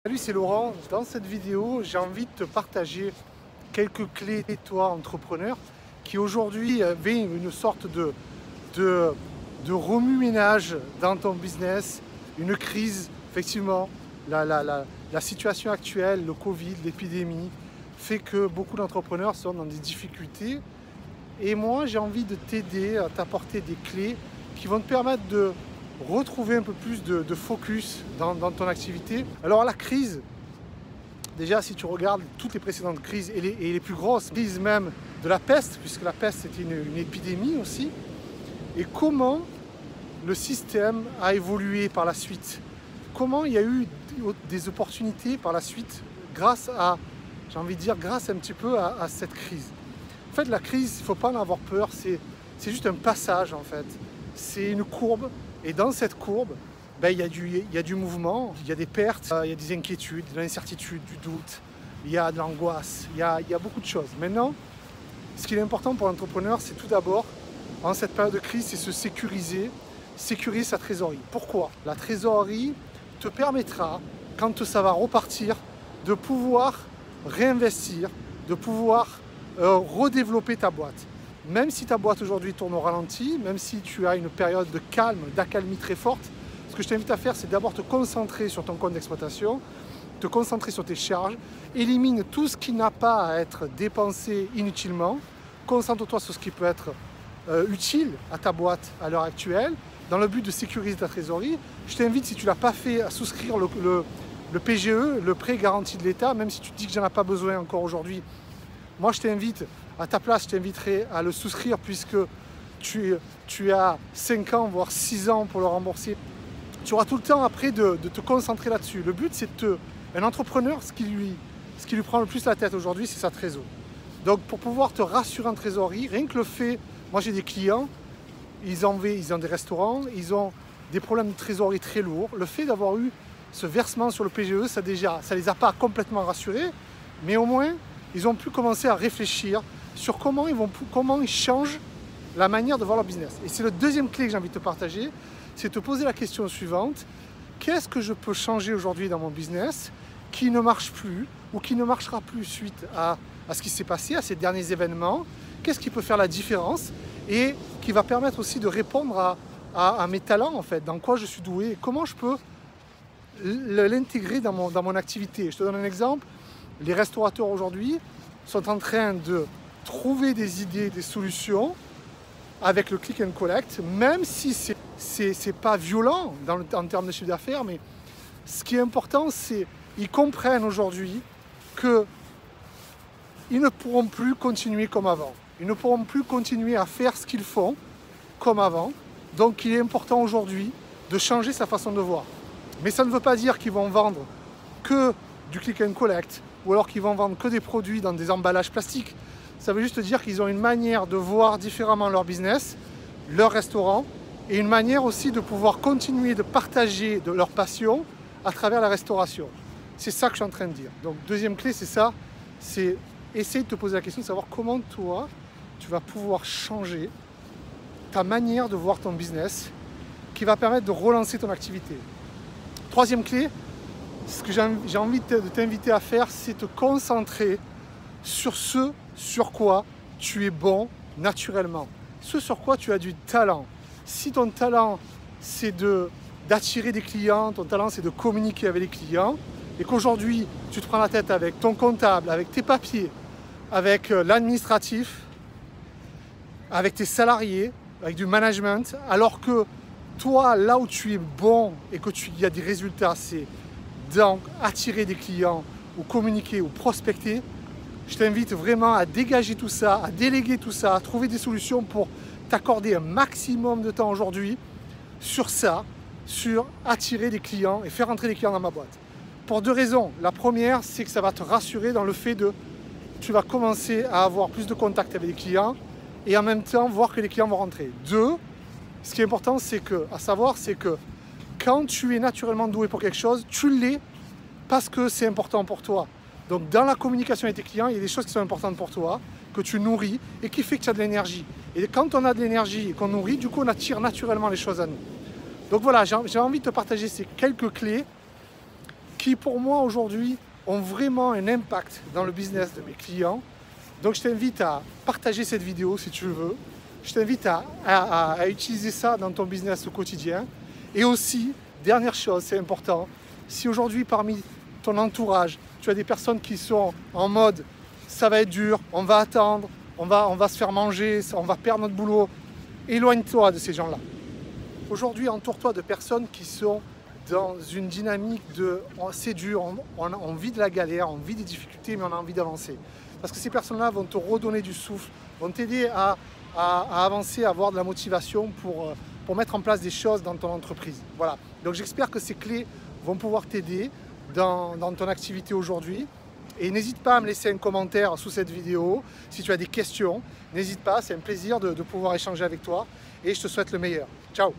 Salut, c'est Laurent. Dans cette vidéo, j'ai envie de te partager quelques clés, toi, entrepreneur, qui aujourd'hui vivent une sorte de, remue-ménage dans ton business, une crise, effectivement. La situation actuelle, le Covid, l'épidémie, fait que beaucoup d'entrepreneurs sont dans des difficultés. Et moi, j'ai envie de t'aider à t'apporter des clés qui vont te permettre de retrouver un peu plus de focus dans ton activité. Alors la crise, déjà si tu regardes toutes les précédentes crises et les plus grosses crises même de la peste, puisque la peste c'était une épidémie aussi, et comment le système a évolué par la suite, comment il y a eu des opportunités par la suite grâce à, j'ai envie de dire, grâce un petit peu à cette crise. En fait, la crise, il ne faut pas en avoir peur, c'est juste un passage en fait, c'est une courbe. Et dans cette courbe, il y a du mouvement, il y a des pertes, il y a des inquiétudes, de l'incertitude, du doute, il y a de l'angoisse, il y a beaucoup de choses. Maintenant, ce qui est important pour l'entrepreneur, c'est tout d'abord, en cette période de crise, c'est se sécuriser sa trésorerie. Pourquoi? La trésorerie te permettra, quand ça va repartir, de pouvoir réinvestir, de pouvoir redévelopper ta boîte. Même si ta boîte aujourd'hui tourne au ralenti, même si tu as une période de calme, d'accalmie très forte, ce que je t'invite à faire, c'est d'abord te concentrer sur ton compte d'exploitation, te concentrer sur tes charges, élimine tout ce qui n'a pas à être dépensé inutilement, concentre-toi sur ce qui peut être utile à ta boîte à l'heure actuelle, dans le but de sécuriser ta trésorerie. Je t'invite, si tu ne l'as pas fait, à souscrire le PGE, le prêt garanti de l'État, même si tu te dis que j'en ai pas besoin encore aujourd'hui. Moi, je t'invite, à ta place, je t'inviterai à le souscrire puisque tu as 5 ans, voire 6 ans pour le rembourser. Tu auras tout le temps après de te concentrer là-dessus. Le but, c'est un entrepreneur, ce qui lui prend le plus la tête aujourd'hui, c'est sa trésorerie. Donc, pour pouvoir te rassurer en trésorerie, rien que le fait, moi j'ai des clients, ils ont des restaurants, ils ont des problèmes de trésorerie très lourds. Le fait d'avoir eu ce versement sur le PGE, ça les a pas complètement rassurés, mais au moins, ils ont pu commencer à réfléchir sur comment ils changent la manière de voir leur business. Et c'est le deuxième clé que j'ai envie de te partager, c'est de te poser la question suivante. Qu'est-ce que je peux changer aujourd'hui dans mon business qui ne marche plus ou qui ne marchera plus suite à ce qui s'est passé, à ces derniers événements? Qu'est-ce qui peut faire la différence et qui va permettre aussi de répondre à mes talents en fait, dans quoi je suis doué et comment je peux l'intégrer dans mon activité. Je te donne un exemple. Les restaurateurs aujourd'hui sont en train de trouver des idées, des solutions avec le click and collect, même si c'est pas violent en termes de chiffre d'affaires, mais ce qui est important, c'est qu'ils comprennent aujourd'hui qu'ils ne pourront plus continuer comme avant. Ils ne pourront plus continuer à faire ce qu'ils font comme avant. Donc il est important aujourd'hui de changer sa façon de voir. Mais ça ne veut pas dire qu'ils vont vendre que du click and collect, ou alors qu'ils vont vendre que des produits dans des emballages plastiques. Ça veut juste dire qu'ils ont une manière de voir différemment leur business, leur restaurant, et une manière aussi de pouvoir continuer de partager de leur passion à travers la restauration. C'est ça que je suis en train de dire. Donc deuxième clé, c'est ça, c'est essayer de te poser la question de savoir comment toi, tu vas pouvoir changer ta manière de voir ton business qui va permettre de relancer ton activité. Troisième clé, ce que j'ai envie de t'inviter à faire, c'est te concentrer sur ce sur quoi tu es bon naturellement, ce sur quoi tu as du talent. Si ton talent, c'est d'attirer des clients, ton talent, c'est de communiquer avec les clients, et qu'aujourd'hui, tu te prends la tête avec ton comptable, avec tes papiers, avec l'administratif, avec tes salariés, avec du management, alors que toi, là où tu es bon et que il y a des résultats, c'est donc attirer des clients ou communiquer ou prospecter, je t'invite vraiment à dégager tout ça, à déléguer tout ça, à trouver des solutions pour t'accorder un maximum de temps aujourd'hui sur ça, sur attirer des clients et faire entrer des clients dans ma boîte. Pour deux raisons. La première, c'est que ça va te rassurer dans le fait de tu vas commencer à avoir plus de contacts avec les clients et en même temps voir que les clients vont rentrer. Deux, ce qui est important, c'est que quand tu es naturellement doué pour quelque chose, tu l'es parce que c'est important pour toi. Donc dans la communication avec tes clients, il y a des choses qui sont importantes pour toi, que tu nourris et qui fait que tu as de l'énergie. Et quand on a de l'énergie et qu'on nourrit, du coup on attire naturellement les choses à nous. Donc voilà, j'ai envie de te partager ces quelques clés qui pour moi aujourd'hui ont vraiment un impact dans le business de mes clients. Donc je t'invite à partager cette vidéo si tu le veux. Je t'invite à utiliser ça dans ton business au quotidien. Et aussi, dernière chose, c'est important, si aujourd'hui parmi ton entourage, tu as des personnes qui sont en mode ça va être dur, on va attendre, on va se faire manger, on va perdre notre boulot, éloigne-toi de ces gens-là. Aujourd'hui, entoure-toi de personnes qui sont dans une dynamique de c'est dur, on vit de la galère, on vit des difficultés, mais on a envie d'avancer. Parce que ces personnes-là vont te redonner du souffle, vont t'aider à avancer, à avoir de la motivation pour mettre en place des choses dans ton entreprise. Voilà. Donc j'espère que ces clés vont pouvoir t'aider dans ton activité aujourd'hui. Et n'hésite pas à me laisser un commentaire sous cette vidéo. Si tu as des questions, n'hésite pas, c'est un plaisir de pouvoir échanger avec toi. Et je te souhaite le meilleur. Ciao!